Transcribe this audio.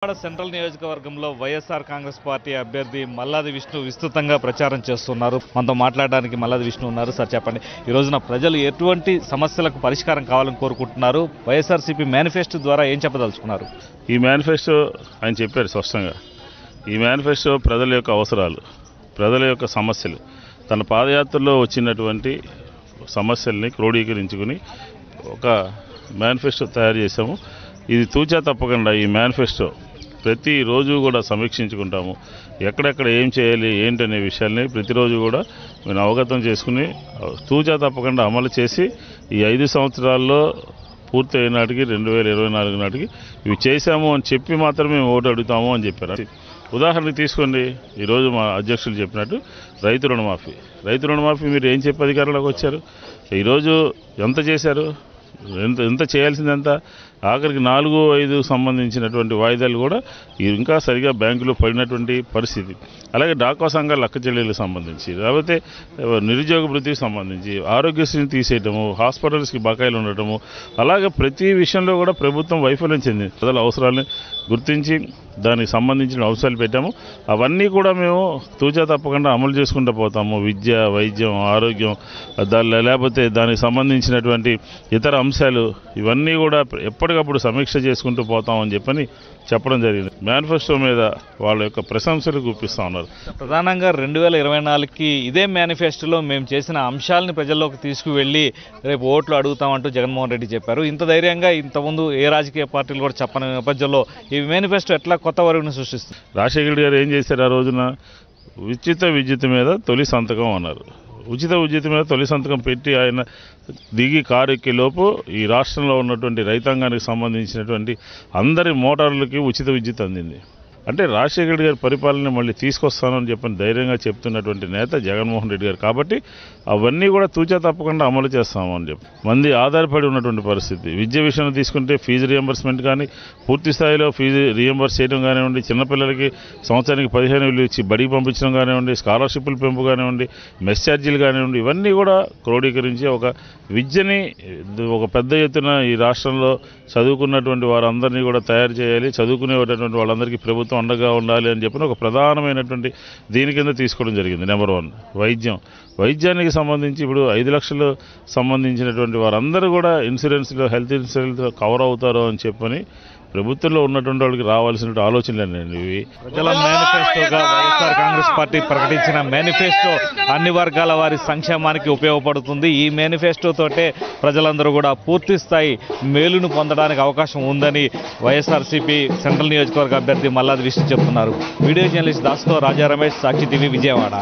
Central నియోజకవర్గంలో YSR Congress party అభ్యర్థి మల్లాది విష్ణు విస్తృతంగా ప్రచారం చేస్తున్నారు. మనతో మాట్లాడడానికి మల్లాది విష్ణు ఉన్నారు. సార్ చెప్పండి, ఈ రోజున ప్రజలు ఎటువంటి సమస్యలకు పరిష్కారం కావాలని కోరుకుంటున్నారు? వైఎస్ఆర్సీపీ మేనిఫెస్టో ద్వారా ఏం చెప్పదలుచుకున్నారు? ఈ మేనిఫెస్టో ఆయన చెప్పారు స్పష్టంగా. ఈ మేనిఫెస్టో ప్రజల యొక్క అవసరాలు, ప్రజల యొక్క సమస్యలు, తన పాదయాత్రలో వచ్చినటువంటి సమస్యల్ని క్రోడీకరించుకుని ఒక మేనిఫెస్టో తయారు చేశాము. ఇది తూచా తప్పకుండా ఈ మేనిఫెస్టో ప్రతిరోజు కూడా సమీక్షించుకుంటాము. ఎక్కడెక్కడ ఏం చేయాలి ఏంటనే విషయాల్ని ప్రతిరోజు కూడా మేము అవగతం చేసుకుని తూచా తప్పకుండా అమలు చేసి ఈ 5 సంవత్సరాల్లో పూర్తి అయిన నాటికి 2024 నాటికి ఇవి చేశాము అని చెప్పి మాత్రమే మేము ఓటు అడుగుతాము అని చెప్పారు. ఉదాహరణకి తీసుకోండి, ఈరోజు మా అధ్యక్షులు చెప్పినట్టు రైతు రుణమాఫీ మీరు ఏం చెప్పి అధికారంలోకి వచ్చారు? ఈరోజు ఎంత చేశారు? ఎంత చేయాల్సిందంతా ఆఖరికి 4-5 సంబంధించినటువంటి వాయిదాలు కూడా ఇంకా సరిగా బ్యాంకులో పడినటువంటి పరిస్థితి. అలాగే డాక్వా సంఘాల లక్క చెల్లెలకు సంబంధించి, లేకపోతే నిరుద్యోగ వృత్తికి సంబంధించి, ఆరోగ్యశ్రీని తీసేయటము, హాస్పిటల్స్కి బకాయిలు ఉండటము, అలాగే ప్రతి విషయంలో కూడా ప్రభుత్వం వైఫల్యం చెందింది. ప్రజల అవసరాలని గుర్తించి దానికి సంబంధించిన అంశాలు పెట్టాము. అవన్నీ కూడా మేము తూచా తప్పకుండా అమలు చేసుకుంటూ పోతాము. విద్య, వైద్యం, ఆరోగ్యం, లేకపోతే దానికి సంబంధించినటువంటి ఇతర అంశాలు ఇవన్నీ కూడా ఎప్పటికప్పుడు సమీక్ష చేసుకుంటూ పోతామని చెప్పడం జరిగింది. మేనిఫెస్టో మీద వాళ్ళ యొక్క ప్రశంసలు గుప్పిస్తూ ఉన్నారు. ప్రధానంగా 2024కి ఇదే మేనిఫెస్టోలో మేము చేసిన అంశాలని ప్రజల్లోకి తీసుకువెళ్ళి రేపు ఓట్లు అడుగుతామంటూ జగన్మోహన్ రెడ్డి చెప్పారు. ఇంత ధైర్యంగా ఇంతకుముందు ఏ రాజకీయ పార్టీలు కూడా చెప్పని నేపథ్యంలో ఈ మేనిఫెస్టో ఎట్లా కొత్త వరకును సృష్టిస్తుంది? రాజశేఖర రెడ్డి గారు ఏం చేశారు? ఆ రోజున ఉచిత విద్యుత్ మీద తొలి సంతకం అన్నారు. ఉచిత విద్యుత్ మీద తొలి సంతకం పెట్టి ఆయన దిగి కారు ఎక్కేలోపు ఈ రాష్ట్రంలో ఉన్నటువంటి రైతాంగానికి సంబంధించినటువంటి అందరి మోటార్లకి ఉచిత విద్యుత్ అందింది. అంటే రాజశేఖర రెడ్డి గారి పరిపాలన మళ్ళీ తీసుకొస్తానని చెప్పని ధైర్యంగా చెప్తున్నటువంటి నేత జగన్మోహన్ రెడ్డి గారు. కాబట్టి అవన్నీ కూడా తూచా తప్పకుండా అమలు చేస్తామని చెప్పి మంది ఆధారపడి ఉన్నటువంటి పరిస్థితి. విద్య విషయంలో తీసుకుంటే ఫీజు రియంబర్స్మెంట్ కానీ పూర్తి స్థాయిలో ఫీజు రియంబర్స్ చేయడం కానివ్వండి, చిన్నపిల్లలకి సంవత్సరానికి 15,000 ఇచ్చి బడికి పంపించడం కానివ్వండి, స్కాలర్షిప్ల పెంపు కానివ్వండి, మెస్ ఛార్జీలు కానివ్వండి, ఇవన్నీ కూడా క్రోడీకరించి ఒక విద్యని ఒక పెద్ద ఎత్తున ఈ రాష్ట్రంలో చదువుకున్నటువంటి వారందరినీ కూడా తయారు చేయాలి, చదువుకునేటటువంటి వాళ్ళందరికీ ప్రభుత్వం అండగా ఉండాలి అని చెప్పిన ఒక ప్రధానమైనటువంటి దీని కింద తీసుకోవడం జరిగింది. నెంబర్ 1 వైద్యానికి సంబంధించి ఇప్పుడు 5 లక్షలు సంబంధించినటువంటి వారందరూ కూడా ఇన్సూరెన్స్లో హెల్త్ ఇన్సూరెన్స్ కవర్ అవుతారో అని చెప్పని ప్రభుత్వంలో ఉన్నటువంటి వాళ్ళకి రావాల్సిన ఆలోచనలేనండి ఇవి. ప్రజల మేనిఫెస్టోగా వైఎస్ఆర్ కాంగ్రెస్ పార్టీ ప్రకటించిన మేనిఫెస్టో అన్ని వర్గాల వారి సంక్షేమానికి ఉపయోగపడుతుంది. ఈ మేనిఫెస్టోతోటే ప్రజలందరూ కూడా పూర్తి స్థాయి మేలును పొందడానికి అవకాశం ఉందని వైఎస్ఆర్సీపీ సెంట్రల్ నియోజకవర్గ అభ్యర్థి మల్లాది విష్ణు చెప్తున్నారు. వీడియో జర్నలిస్ట్ దాస్తో రాజా రమేష్, సాక్షి టీవీ, విజయవాడ.